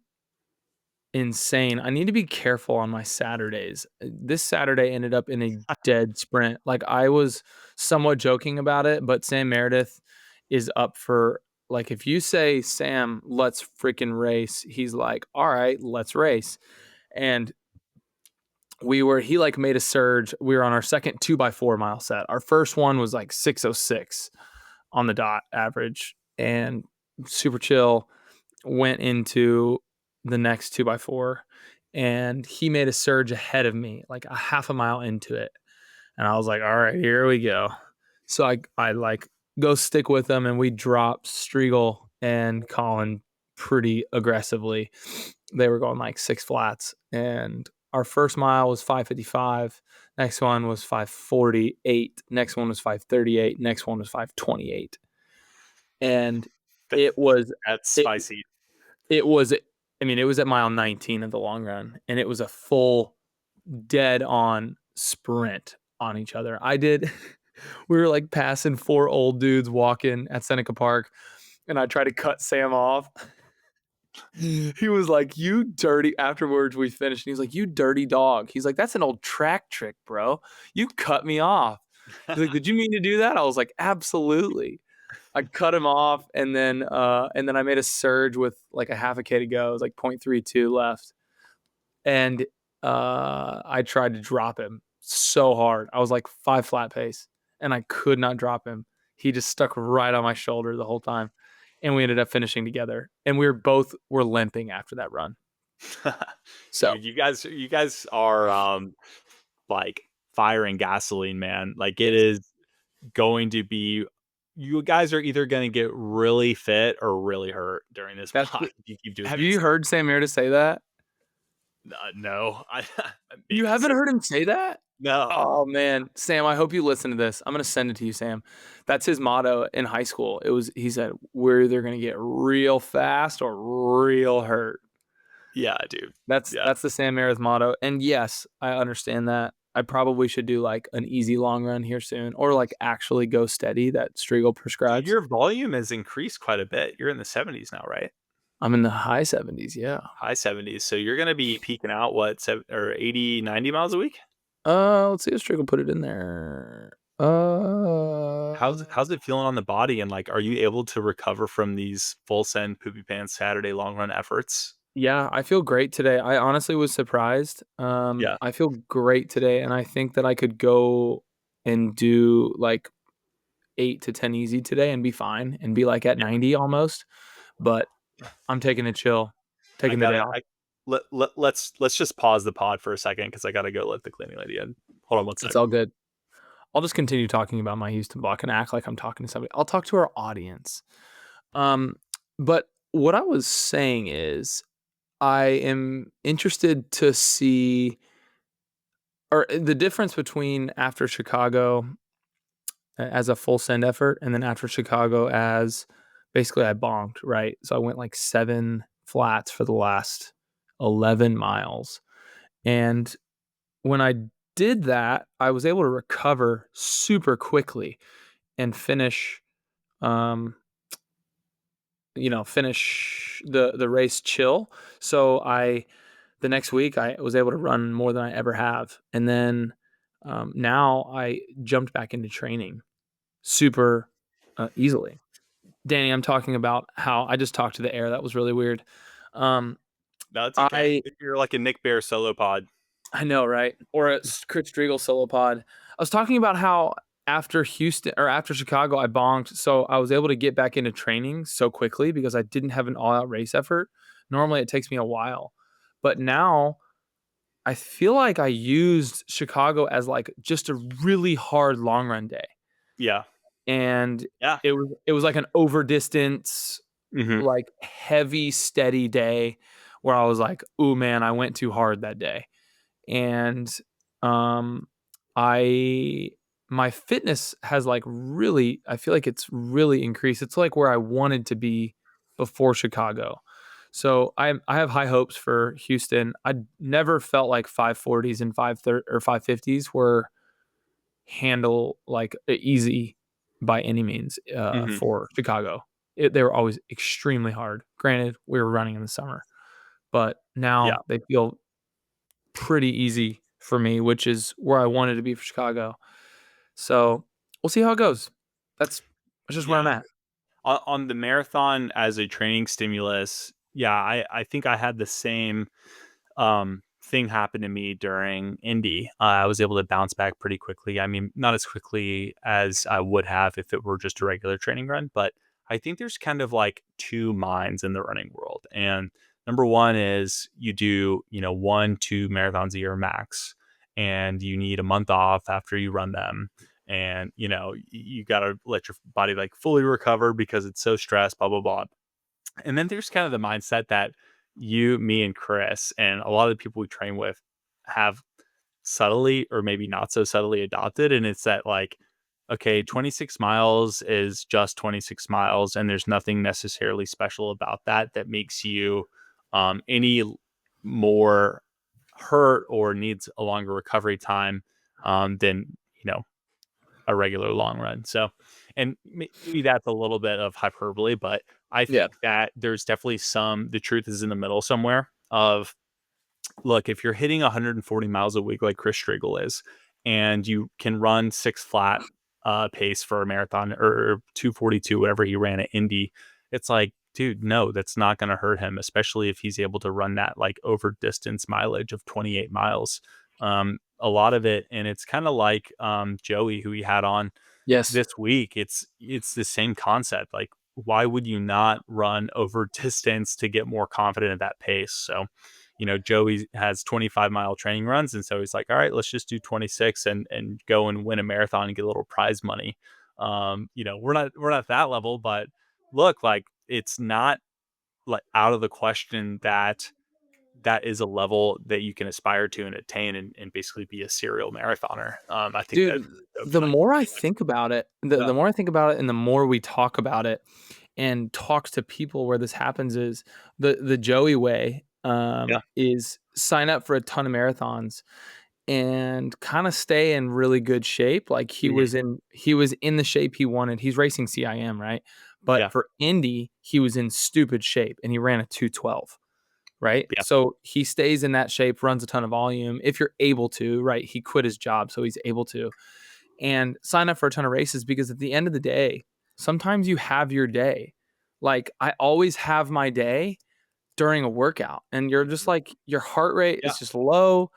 insane. I need to be careful on my Saturdays. This Saturday ended up in a dead sprint. Like, I was somewhat joking about it, but Sam Meredith is up for, like, if you say, Sam, let's freaking race, he's like, all right, let's race. And he like made a surge. We were on our second 2x4 mile set. Our first one was like 6:06 on the dot average and super chill. Went into the next 2x4 and he made a surge ahead of me, like a half a mile into it. And I was like, all right, here we go. So I like go stick with them and we dropped Striegel and Colin pretty aggressively. They were going like 6 flats and our first mile was 5:55. Next one was 5:48. Next one was 5:38. Next one was 5:28. And it was That's it spicy. it was I mean, it was at mile 19 of the long run, and it was a full dead on sprint on each other. We were like passing 4 old dudes walking at Seneca Park, and I tried to cut Sam off. He was like, "You dirty," afterwards we finished, and he's like, "You dirty dog." He's like, "That's an old track trick, bro. You cut me off." He's like, "Did you mean to do that?" I was like, "Absolutely." I cut him off, and then I made a surge with like a half a K to go. It was like 0.32 left, and I tried to drop him so hard. I was like 5 flat pace, and I could not drop him. He just stuck right on my shoulder the whole time, and we ended up finishing together. And we were limping after that run. So Dude, you guys are like fire and gasoline, man. Like it is going to be. You guys are either going to get really fit or really hurt during this That's pod. If you keep doing have this. you heard Sam Meredith say that? No, You maybe haven't so. heard him say that? No. Oh man, Sam, I hope you listen to this. I'm gonna send it to you, Sam. That's his motto in high school. He said, we're either gonna get real fast or real hurt. Yeah, dude. That's Yeah. the Sam Meredith motto. And yes, I understand that. I probably should do like an easy long run here soon, or like actually go steady that Striegel prescribes. Your volume has increased quite a bit. You're in the 70s now, right? I'm in the high 70s, yeah. High 70s. So you're going to be peaking out, what, 80, 90 miles a week? Let's see if Striegel put it in there. How's it feeling on the body? And like, are you able to recover from these full send poopy pants Saturday long run efforts? Yeah, I feel great today. I honestly was surprised. Yeah. I feel great today, and I think that I could go and do like 8 to 10 easy today and be fine and be like at 90 almost. But I'm taking a chill, taking the day off. Let's just pause the pod for a second because I gotta go let the cleaning lady in. Hold on one It's second. all good. I'll just continue talking about my Houston block and act like I'm talking to somebody. I'll talk to our audience. But what I was saying is I am interested to see or the difference between after Chicago as a full send effort and then after Chicago as basically I bonked, right? So I went like 7 flats for the last 11 miles. And when I did that, I was able to recover super quickly and finish finish the race chill. So the next week I was able to run more than I ever have. And then now I jumped back into training super easily. Danny, I'm talking about how I just talked to the air. That was really weird. No, it's okay. I You're like a Nick Bear solo pod. I know, right? Or a Chris Striegel solo pod. I was talking about how after Houston or after Chicago, I bonked. So I was able to get back into training so quickly because I didn't have an all out race effort. Normally it takes me a while. But now I feel like I used Chicago as like just a really hard long run day. Yeah. And Yeah. it was like an over distance, Mm-hmm. like heavy, steady day where I was like, ooh man, I went too hard that day. And I my fitness has like really I feel like it's really increased. It's like where I wanted to be before Chicago. So I have high hopes for Houston. I never felt like 540s and 530 or 550s were handle like easy by any means Mm-hmm. for Chicago. They were always extremely hard. Granted, we were running in the summer, but now they feel pretty easy for me, which is where I wanted to be for Chicago. So we'll see how it goes. That's just where I'm at. On the marathon as a training stimulus, I think I had the same thing happen to me during Indy. I was able to bounce back pretty quickly. I mean, not as quickly as I would have if it were just a regular training run, but I think there's kind of like two minds in the running world. And number one is you do, 1-2 marathons a year max, and you need a month off after you run them. And, you got to let your body like fully recover because it's so stressed, blah, blah, blah. And then there's kind of the mindset that you, me, and Chris, and a lot of the people we train with have subtly or maybe not so subtly adopted. And it's that like, okay, 26 miles is just 26 miles, and there's nothing necessarily special about that that makes you any more hurt or needs a longer recovery time than, a regular long run. So, and maybe that's a little bit of hyperbole, but I think that there's definitely the truth is in the middle somewhere of, look, if you're hitting 140 miles a week like Chris Striegel is, and you can run 6 flat pace for a marathon or 242, whatever he ran at Indy, it's like, dude, no, that's not going to hurt him, especially if he's able to run that like over distance mileage of 28 miles. A lot of it, and it's kind of like Joey, who we had on Yes. this week. It's the same concept. Like why would you not run over distance to get more confident at that pace? So, Joey has 25-mile training runs, and so he's like, all right, let's just do 26 and go and win a marathon and get a little prize money. We're not at that level, but look, like, it's not like out of the question that is a level that you can aspire to and attain and basically be a serial marathoner. I think that's Dude, really dope the for, like, more I think about it, yeah, the more I think about it and the more we talk about it and talk to people where this happens is the Joey way yeah, is sign up for a ton of marathons and kind of stay in really good shape. Like mhm, he was in the shape he wanted. He's racing CIM, right? But yeah, for Indy, he was in stupid shape and he ran a 2:12. Right. yeah, So he stays in that shape, runs a ton of volume if you're able to, right? He quit his job, so he's able to, and sign up for a ton of races because at the end of the day, sometimes you have your day. Like I always have my day during a workout, and you're just like, your heart rate yeah, is just low.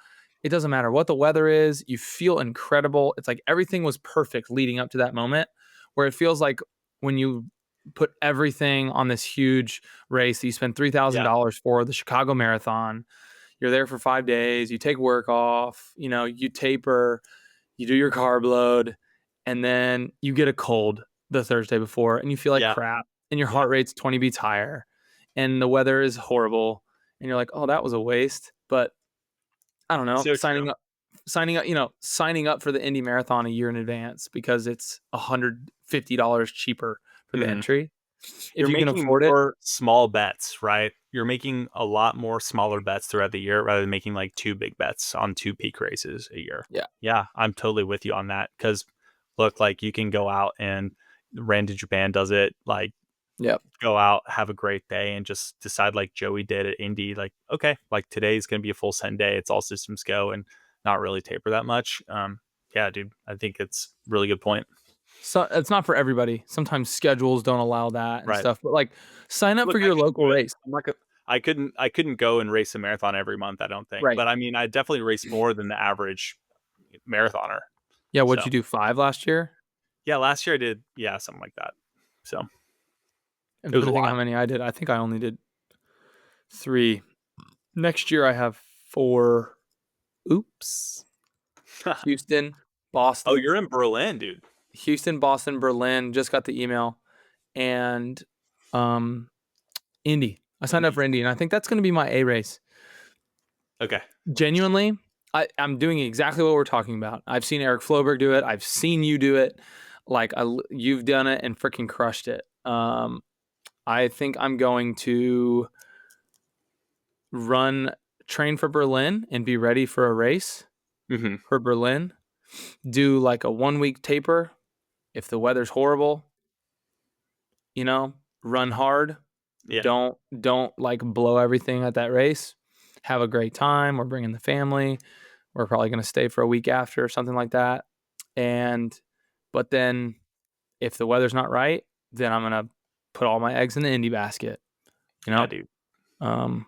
It doesn't matter what the weather is. You feel incredible. It's like everything was perfect leading up to that moment where it feels like when you put everything on this huge race that you spend yeah, $3,000 for, the Chicago Marathon. You're there for 5 days. You take work off, you taper, you do your carb load, and then you get a cold the Thursday before and you feel like yeah, crap and your yeah. heart rate's 20 beats higher and the weather is horrible and you're like, "Oh, that was a waste." But I don't know, So true. signing up for the Indy Marathon a year in advance because it's $150 cheaper for the Mhm. entry. If You're you can making afford it, more small bets, right? You're making a lot more smaller bets throughout the year rather than making like two big bets on two peak races a year. yeah. Yeah, I'm totally with you on that. Because look, like, you can go out and Randy Japan does it, like, Yep. go out, have a great day, and just decide, like Joey did at Indy, like, okay, like, today's gonna be a full send day. It's all systems go, and not really taper that much. Yeah, dude, I think it's a really good point. So it's not for everybody. Sometimes schedules don't allow that and Right. stuff, but like sign up Look, for I your couldn't local do it. race. I'm not gonna. I couldn't go and race a marathon every month, I don't think. Right. But I mean, I definitely race more than the average marathoner. Yeah, what'd So you do, 5 last year? yeah, last year I did, yeah, something like that. So I'm it was trying a to think lot. how many I did. I think I only did 3. Next year I have 4. Oops. Houston, Oh, Boston, you're in Berlin, dude. Boston, Berlin. Just got the email, and um, Indy. I signed up Indy. for Indy, and I think that's going to be my A race. Okay. Genuinely, I'm doing exactly what we're talking about. I've seen Eric Floberg do it. I've seen you do it. Like you've done it and freaking crushed it. I think I'm going to train for Berlin and be ready for a race Mm-hmm. for Berlin. Do like a 1 week taper. If the weather's horrible, run hard. Yeah. Don't like blow everything at that race. Have a great time. We're bringing the family. We're probably going to stay for a week after or something like that. But then if the weather's not right, then I'm going to put all my eggs in the Indy basket, you Yeah, know? dude. Um,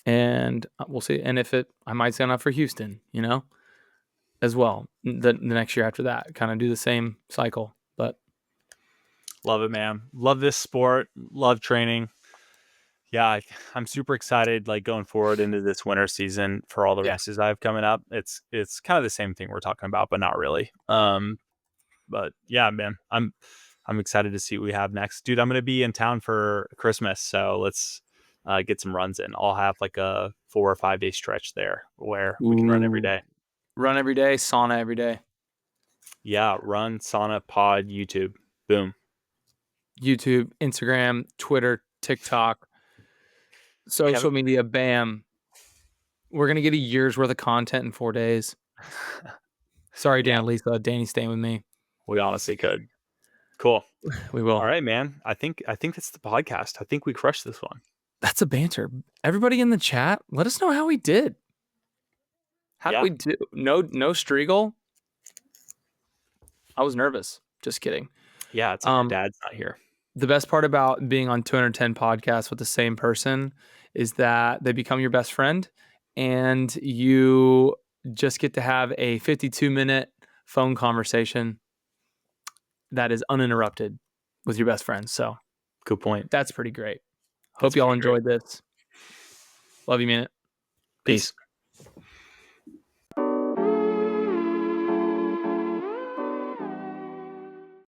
and we'll see. And I might sign up for Houston, as well. The next year after that, kind of do the same cycle. But Love it, man. Love this sport. Love training. Yeah, I'm super excited, like, going forward into this winter season for all the yeah, races I have coming up. It's kind of the same thing we're talking about, but not really. But yeah, man, I'm excited to see what we have next, dude. I'm gonna be in town for Christmas, so let's get some runs in. I'll have like a 4 or 5 day stretch there where we can run every ooh, day. run every day, sauna every day. Yeah, run, sauna, pod, YouTube, boom. YouTube, Instagram, Twitter, TikTok, Kevin, social media, bam. We're going to get a year's worth of content in 4 days. Sorry, yeah, Dan and Lisa. Danny's staying with me. we honestly could. Cool. We All will. right, man. I think that's the podcast. I think we crushed this one. That's a banter. Everybody in the chat, let us know how we did. How did Yeah, we do? No Striegel. I was nervous. Just kidding. yeah. It's like your Um, dad's not here. the best part about being on 210 podcasts with the same person is that they become your best friend and you just get to have a 52-minute phone conversation that is uninterrupted with your best friend. So Good point. That's pretty great. Hope y'all enjoyed this. Love you, man. Peace.